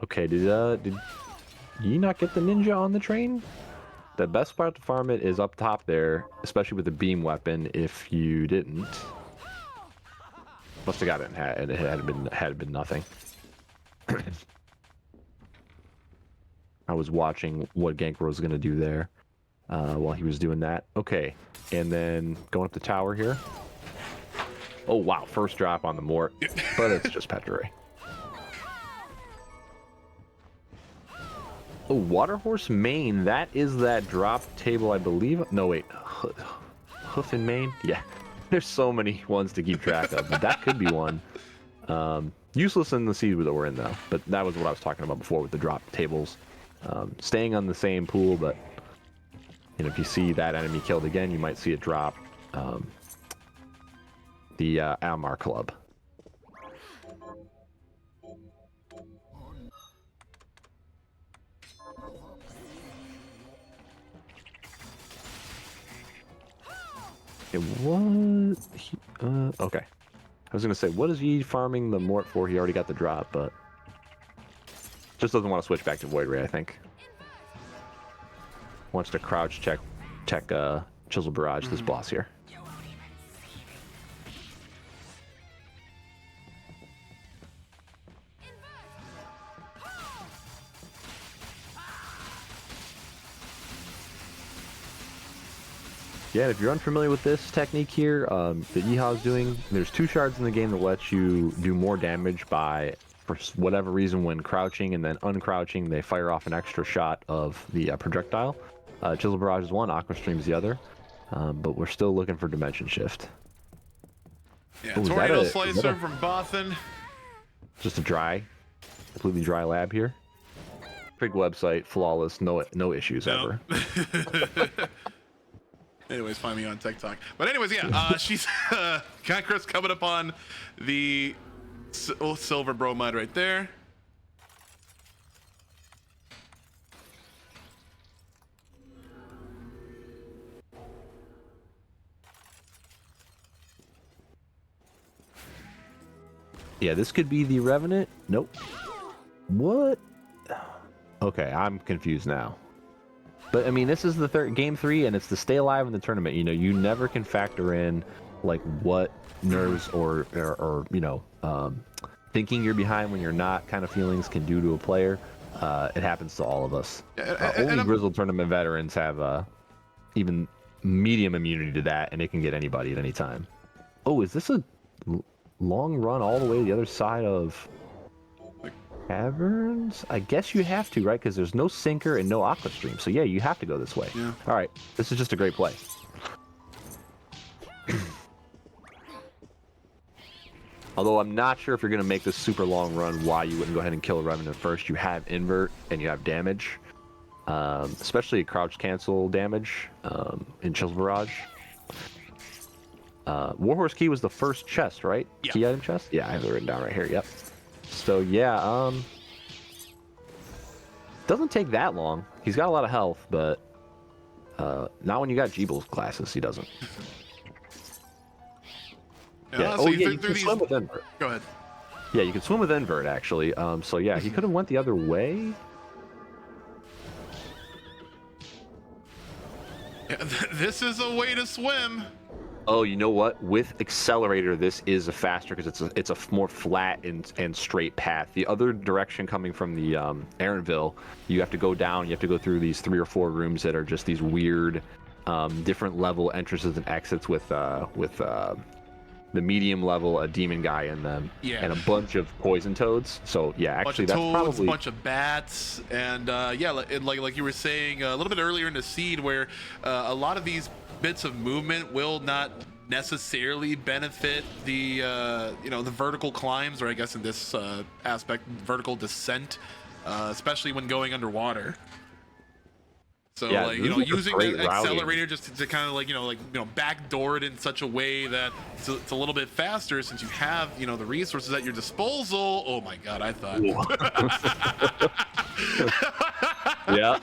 Okay, did you not get the ninja on the train? The best spot to farm it is up top there, especially with the beam weapon. If you didn't, must have got it and it had been nothing. I was watching what Gankra was going to do there while he was doing that. Okay, and then going up the tower here. Oh, wow, first drop on the Mort, but it's just Petre. Oh, Waterhorse Main, that is that drop table, I believe. No, wait, Hoof and Main? Yeah, there's so many ones to keep track of, but that could be one. Useless in the seed that we're in, though, but that was what I was talking about before with the drop tables. Staying on the same pool, but you know, if you see that enemy killed again, you might see it drop the Almar Club. Okay, what? Okay. I was gonna say, what is he farming the Mort for? He already got the drop, but just doesn't want to switch back to Void Ray, I think. Wants to crouch check Chisel Barrage this boss here. Yeah, if you're unfamiliar with this technique here, that Yeehaw is doing, there's 2 shards in the game that lets you do more damage by, for whatever reason, when crouching and then uncrouching, they fire off an extra shot of the projectile. Chisel Barrage is one, Aqua Stream's the other, but we're still looking for Dimension Shift. Yeah, Tornado Slicer from Bothan. Just a completely dry lab here. Big website, flawless, no issues ever. Anyways, find me on TikTok. But anyways, yeah, she's Gankra's coming up on the silver bromide right there. Yeah, this could be the Revenant. Nope. What? Okay, I'm confused now. But I mean, this is the game 3, and it's to stay alive in the tournament. You know, you never can factor in like what nerves or you know, thinking you're behind when you're not kind of feelings can do to a player. It happens to all of us. Only Grizzled tournament veterans have even medium immunity to that, and it can get anybody at any time. Oh, is this a long run all the way to the other side of caverns? I guess you have to, right? Because there's no sinker and no aqua stream. So yeah, you have to go this way. Yeah. All right, this is just a great play. Although I'm not sure if you're going to make this super long run, why you wouldn't go ahead and kill a Revenant first. You have invert and you have damage, especially crouch cancel damage in Chisel Barrage. Warhorse Key was the first chest, right? Yeah. Key item chest? Yeah, I have it written down right here. Yep. So yeah, doesn't take that long. He's got a lot of health, but not when you got Jeeble's classes. He doesn't. Yeah. Oh yeah, you can swim with invert. Go ahead. Yeah, you can swim with invert actually. So yeah, he could have went the other way. Yeah, this is a way to swim. Oh, you know what? With accelerator, this is a faster because it's a more flat and straight path. The other direction coming from the Aaronville, you have to go down. You have to go through these 3 or 4 rooms that are just these weird, different level entrances and exits with the medium level a demon guy in them, and a bunch of poison toads. So yeah, actually that's probably a bunch of bats, and yeah, like you were saying a little bit earlier in the seed, where a lot of these bits of movement will not necessarily benefit the you know, the vertical climbs, or I guess in this aspect, vertical descent, especially when going underwater. So yeah, like, you know, using the accelerator just to kind of like, you know, backdoor it in such a way that it's a little bit faster, since you have, you know, the resources at your disposal. Oh my god, I thought. Yeah.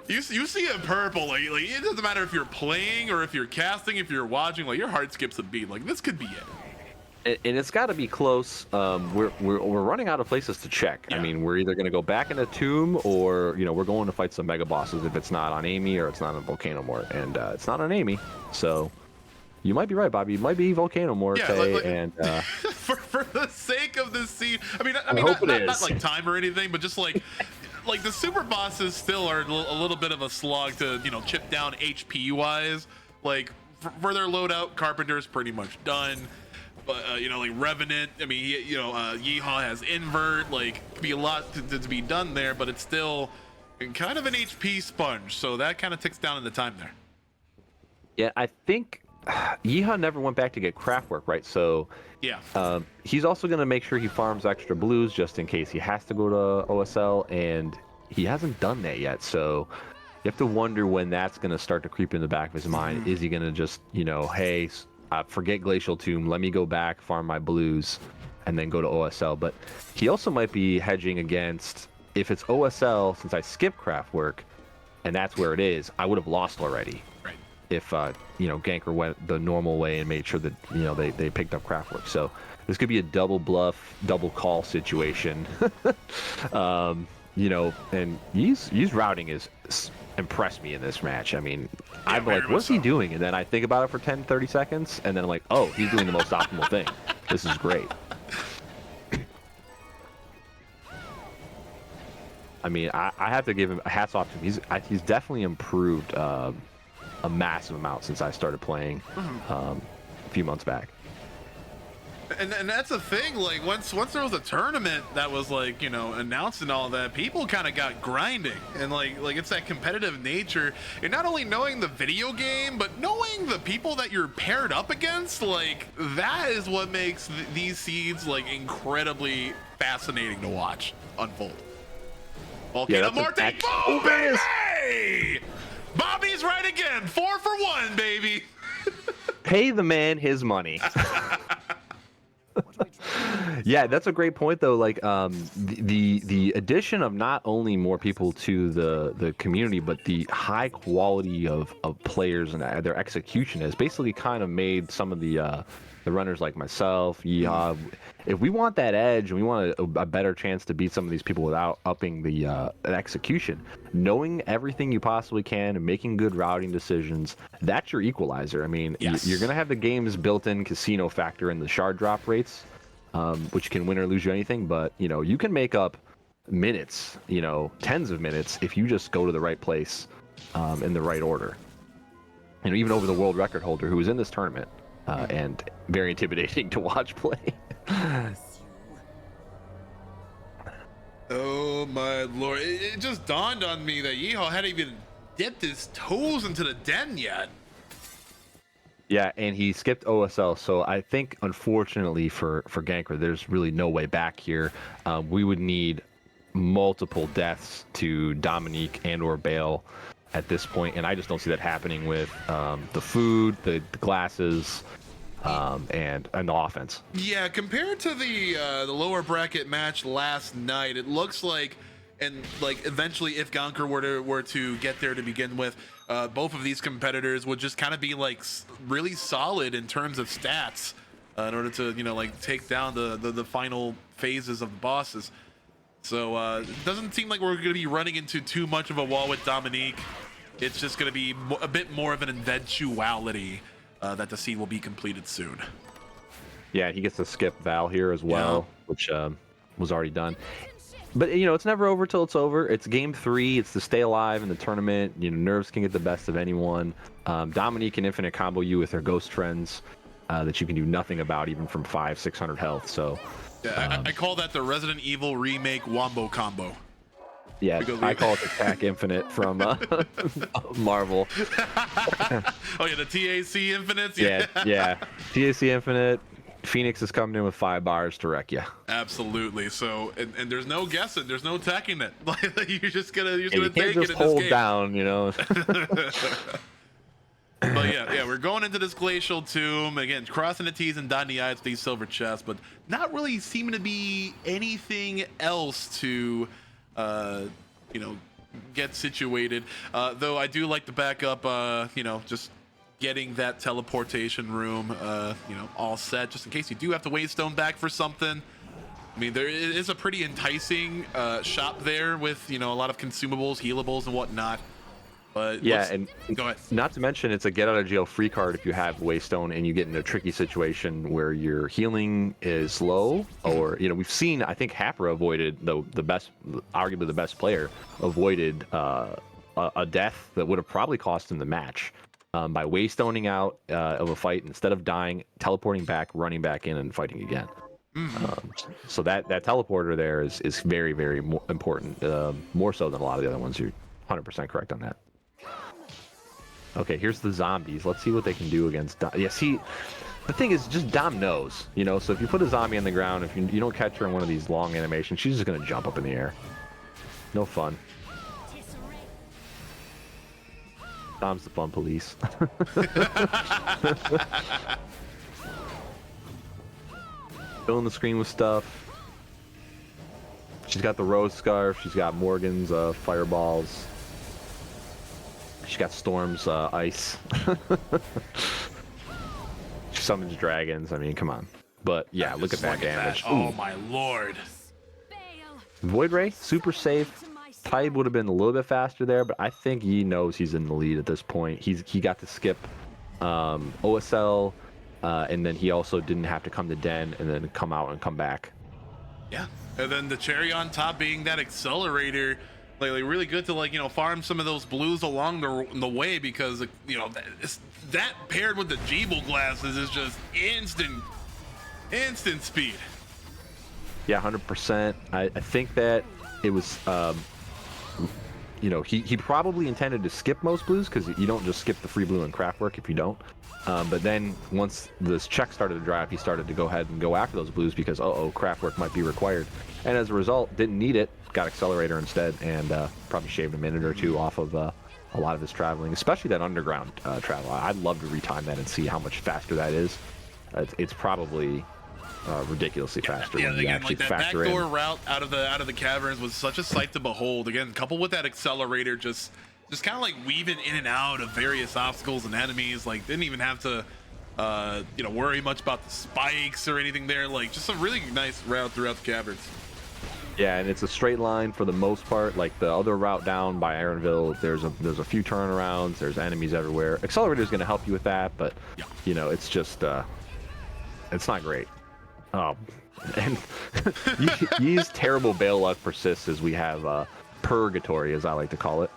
You see it purple, like it doesn't matter if you're playing or if you're casting, if you're watching, like your heart skips a beat. Like this could be it. And it's got to be close. We're running out of places to check. Yeah. I mean, we're either going to go back in a tomb, or you know, we're going to fight some mega bosses if it's not on Amy or it's not on Volcano Mort, and it's not on Amy. So you might be right, Bobby. It might be Volcano Mort, and for the sake of this scene, I mean, not like time or anything, but just like. Like the super bosses still are a little bit of a slog to, you know, chip down HP wise. Like for their loadout, Carpenter's pretty much done. But you know, like Revenant, I mean, you know, Yeehaw has invert. Like, could be a lot to be done there, but it's still kind of an HP sponge. So that kind of ticks down in the time there. Yeah, I think Yeehaw never went back to get craft work, right? So yeah, he's also going to make sure he farms extra blues just in case he has to go to OSL, and he hasn't done that yet. So you have to wonder when that's going to start to creep in the back of his mind. Is he going to just, you know, hey, forget Glacial Tomb, let me go back, farm my blues, and then go to OSL? But he also might be hedging against, if it's OSL, since I skipped craft work, and that's where it is, I would have lost already. Right. if you know, Gankra went the normal way and made sure that, you know, they picked up Craftwork. So this could be a double bluff, double call situation. You know, and Yeeh's routing is impressed me in this match. I mean, Yeah, I'm like, what's he doing? And then I think about it for 10, 30 seconds, and then I'm like, oh, he's doing the most optimal thing. This is great. I mean, I have to give him hats off to him. He's definitely improved a massive amount since I started playing a few months back. And that's the thing, like once there was a tournament that was like, you know, announced and all that, people kind of got grinding, and like it's that competitive nature, and not only knowing the video game but knowing the people that you're paired up against. Like that is what makes these seeds like incredibly fascinating to watch unfold. Volcano Marte, boom, baby! Bobby's right again, 4 for 1, baby. Pay the man his money. Yeah, that's a great point though. Like the addition of not only more people to the community, but the high quality of players and their execution has basically kind of made some of the runners like myself, Yeehaw, if we want that edge and we want a better chance to beat some of these people without upping the execution, knowing everything you possibly can and making good routing decisions, that's your equalizer. I mean, yes. You're going to have the game's built-in casino factor in the shard drop rates, which can win or lose you anything, but, you know, you can make up minutes, you know, tens of minutes if you just go to the right place in the right order. You know, even over the world record holder who was in this tournament, and very intimidating to watch play. Oh my lord, it just dawned on me that Yeehaw hadn't even dipped his toes into the den yet. Yeah, and he skipped OSL, so I think unfortunately for Gankra, there's really no way back here. We would need multiple deaths to Dominique and or Bale at this point, and I just don't see that happening with the food, the glasses, and the offense. Yeah, compared to the lower bracket match last night, it looks like, and like eventually if Gankra were to get there to begin with, both of these competitors would just kind of be like really solid in terms of stats in order to, you know, like take down the final phases of the bosses. So it doesn't seem like we're going to be running into too much of a wall with Dominique. It's just going to be a bit more of an eventuality that the seed will be completed soon. Yeah, he gets to skip Val here as well, which was already done. But, you know, it's never over till it's over. It's game 3. It's to stay alive in the tournament. You know, nerves can get the best of anyone. Dominique can infinite combo you with her ghost trends that you can do nothing about, even from 500-600 health. So yeah, I call that the Resident Evil remake Wombo combo. Yeah, I call it the Tac Infinite from Marvel. Oh yeah, the TAC Infinites. Yeah. TAC Infinite. Phoenix is coming in with 5 bars to wreck you. Absolutely. So, and there's no guessing. There's no tacking it. You're just gonna take it in this game. Hold down, you know. But yeah, we're going into this glacial tomb again, crossing the T's and dotting the I's with these silver chests, but not really seeming to be anything else to, you know, get situated. Though I do like to back up, you know, just getting that teleportation room, you know, all set, just in case you do have to Waystone back for something. I mean, there is a pretty enticing shop there with, you know, a lot of consumables, healables, and whatnot. But yeah, and go ahead. Not to mention, it's a get out of jail free card if you have Waystone and you get in a tricky situation where your healing is low, or, you know, we've seen, I think Hapra avoided the best, arguably the best player, avoided a death that would have probably cost him the match by Waystoning out of a fight, instead of dying, teleporting back, running back in, and fighting again. So that teleporter there is very, very important, more so than a lot of the other ones. You're 100% correct on that. Okay, here's the zombies. Let's see what they can do against Dom. Yeah, see, the thing is, just Dom knows, you know, so if you put a zombie on the ground, if you don't catch her in one of these long animations, she's just going to jump up in the air. No fun. Dom's the fun police. Filling the screen with stuff. She's got the rose scarf. She's got Morgan's fireballs. She got Storm's ice. She summons dragons. I mean, come on. But yeah, look at that damage. Oh my lord. Void Ray, super safe. Tide would have been a little bit faster there, but I think Yee knows he's in the lead at this point. He got to skip OSL, and then he also didn't have to come to Den and then come out and come back. Yeah, and then the cherry on top being that accelerator, like really good to like, you know, farm some of those blues along the way, because, you know, that paired with the Jeeble glasses is just instant speed. Yeah, 100%. I think that it was, you know, he probably intended to skip most blues, because you don't just skip the free blue and craft work if you don't. But then once this check started to drive, he started to go ahead and go after those blues because, craft work might be required. And as a result, didn't need it, got accelerator instead, and probably shaved a minute or two off of a lot of his traveling, especially that underground travel. I'd love to retime that and see how much faster that is. It's probably ridiculously faster. Yeah, when you again, actually like that factor backdoor in. route out of the caverns was such a sight to behold. Again, coupled with that accelerator, just kind of like weaving in and out of various obstacles and enemies. Like, didn't even have to you know, worry much about the spikes or anything there. Like, just a really nice route throughout the caverns. Yeah, and it's a straight line for the most part. Like the other route down by Ironville, there's a few turnarounds, there's enemies everywhere. Accelerator is going to help you with that, but you know, it's just it's not great. And Yee's terrible bail luck persists as we have purgatory, as I like to call it,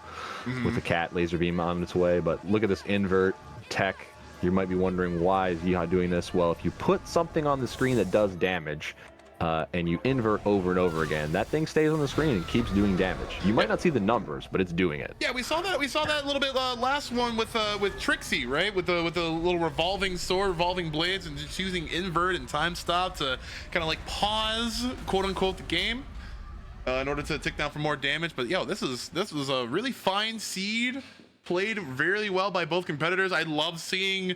with the cat laser beam on its way. But look at this invert tech. You might be wondering, why is Yeehaw doing this? Well, if you put something on the screen that does damage, and you invert over and over again, that thing stays on the screen and keeps doing damage. You might not see the numbers, but it's doing it. Yeah, we saw that a little bit last one with Trixie, right? With the little revolving sword, revolving blades, and just using invert and time stop to kind of like pause, quote unquote, the game in order to tick down for more damage. But this was a really fine seed. Played very well by both competitors. I love seeing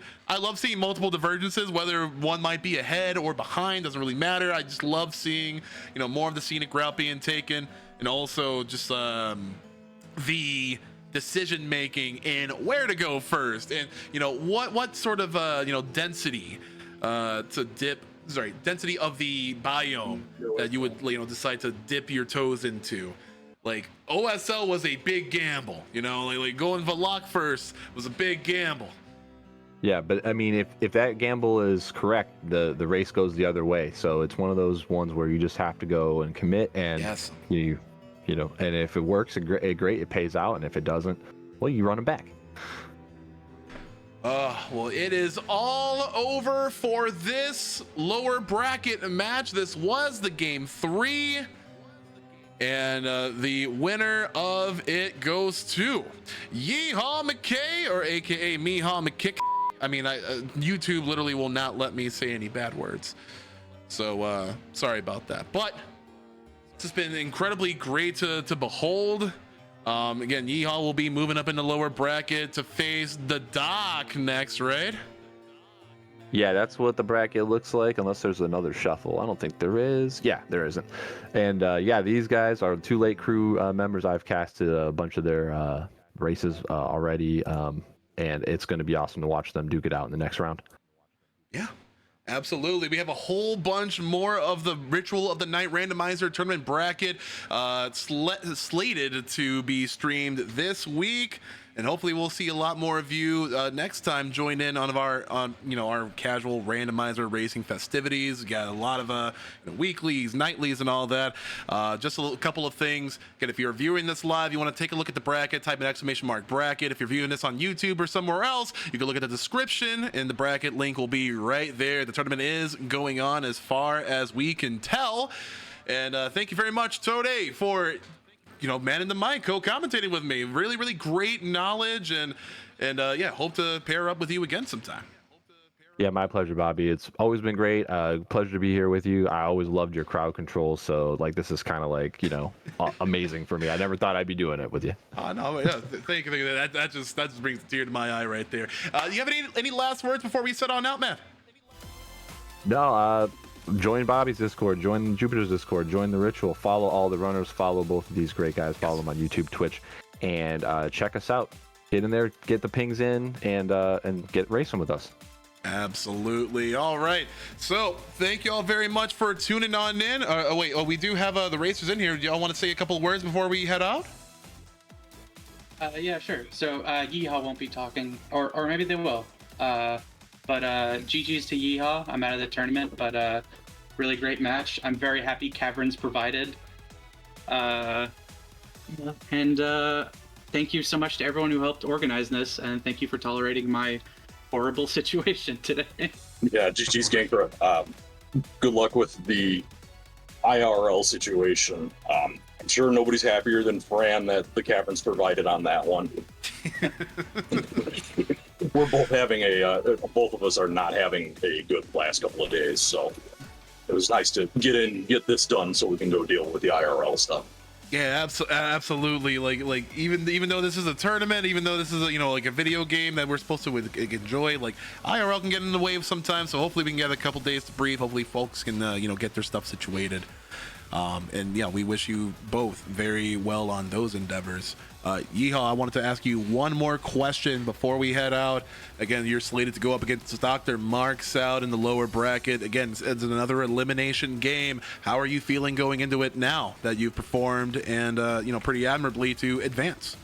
multiple divergences, whether one might be ahead or behind, doesn't really matter. I just love seeing, you know, more of the scenic route being taken, and also just the decision making in where to go first, and you know what sort of you know, density density of the biome that you would, you know, decide to dip your toes into. Like, OSL was a big gamble, you know, like going Valak first was a big gamble. Yeah, but I mean, if that gamble is correct, the race goes the other way. So it's one of those ones where you just have to go and commit, and you know, and if it works, great, it pays out, and if it doesn't, well, you run it back. Well, it is all over for this lower bracket match. This was the game 3. And the winner of it goes to YeehawMcK, or aka YeehawMcK. I mean, YouTube literally will not let me say any bad words, so sorry about that. But it's just been incredibly great to behold. Again, Yeehaw will be moving up in the lower bracket to face the Doc next, right? Yeah, that's what the bracket looks like, unless there's another shuffle. I don't think there is. Yeah, there isn't. And yeah, these guys are Too Late crew members. I've casted a bunch of their races already, and it's going to be awesome to watch them duke it out in the next round. Yeah, absolutely. We have a whole bunch more of the Ritual of the Night Randomizer tournament bracket slated to be streamed this week. And hopefully we'll see a lot more of you next time join in on our casual randomizer racing festivities. We got a lot of weeklies, nightlies, and all that. Just a couple of things. Again, if you're viewing this live, you want to take a look at the bracket, type an ! Bracket. If you're viewing this on YouTube or somewhere else, you can look at the description, and the bracket link will be right there. The tournament is going on as far as we can tell. And thank you very much, Tode, for man in the mic, co-commentating with me. Really, really great knowledge, and yeah, hope to pair up with you again sometime. Yeah, my pleasure, Bobby. It's always been great. Pleasure to be here with you. I always loved your crowd control, so like this is kind of like amazing for me. I never thought I'd be doing it with you. No, yeah, thank you. That just brings a tear to my eye right there. You have any last words before we set on out, man? No. Join Bobby's Discord, join Jupiter's Discord, join the Ritual, follow all the runners, follow both of these great guys, follow them on YouTube, Twitch, and check us out. get in there, get the pings in, and get racing with us. Absolutely. All right. So thank you all very much for tuning on in. We do have the racers in here. Do y'all want to say a couple of words before we head out? Yeah, sure. So Yeehaw won't be talking, or maybe they will. But GG's to Yeehaw. I'm out of the tournament, but really great match. I'm very happy Caverns provided. And thank you so much to everyone who helped organize this, and thank you for tolerating my horrible situation today. Yeah, GG's Gankra. Good luck with the IRL situation. I'm sure nobody's happier than Fran that the Caverns provided on that one. We're both having both of us are not having a good last couple of days, so it was nice to get this done so we can go deal with the IRL stuff. Yeah, absolutely. Like even though this is a tournament, even though this is like a video game that we're supposed to enjoy, like IRL can get in the way sometimes. So hopefully we can get a couple days to breathe. Hopefully folks can get their stuff situated. And yeah, we wish you both very well on those endeavors. Yeehaw, I wanted to ask you one more question before we head out. Again, you're slated to go up against Dr. Marks out in the lower bracket. Again, it's another elimination game. How are you feeling going into it now that you've performed and pretty admirably to advance?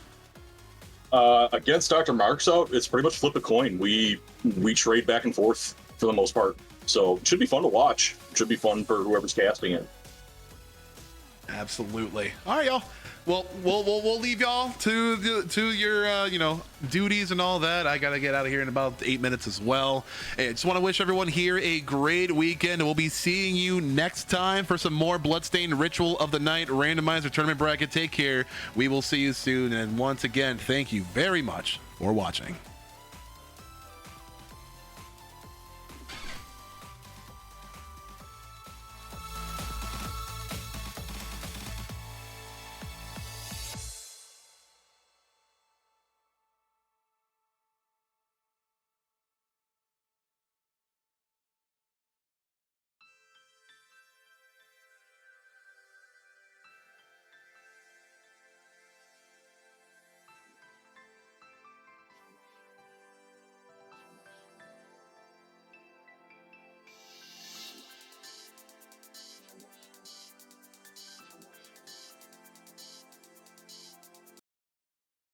Against Dr. Marks out, it's pretty much flip a coin. We trade back and forth for the most part, so it should be fun to watch. It should be fun for whoever's casting it. Absolutely. All right, y'all. Well, we'll leave y'all to your duties and all that. I gotta get out of here in about 8 minutes as well. And I just want to wish everyone here a great weekend. We'll be seeing you next time for some more Bloodstained Ritual of the Night Randomizer tournament bracket. Take care. We will see you soon. And once again, thank you very much for watching.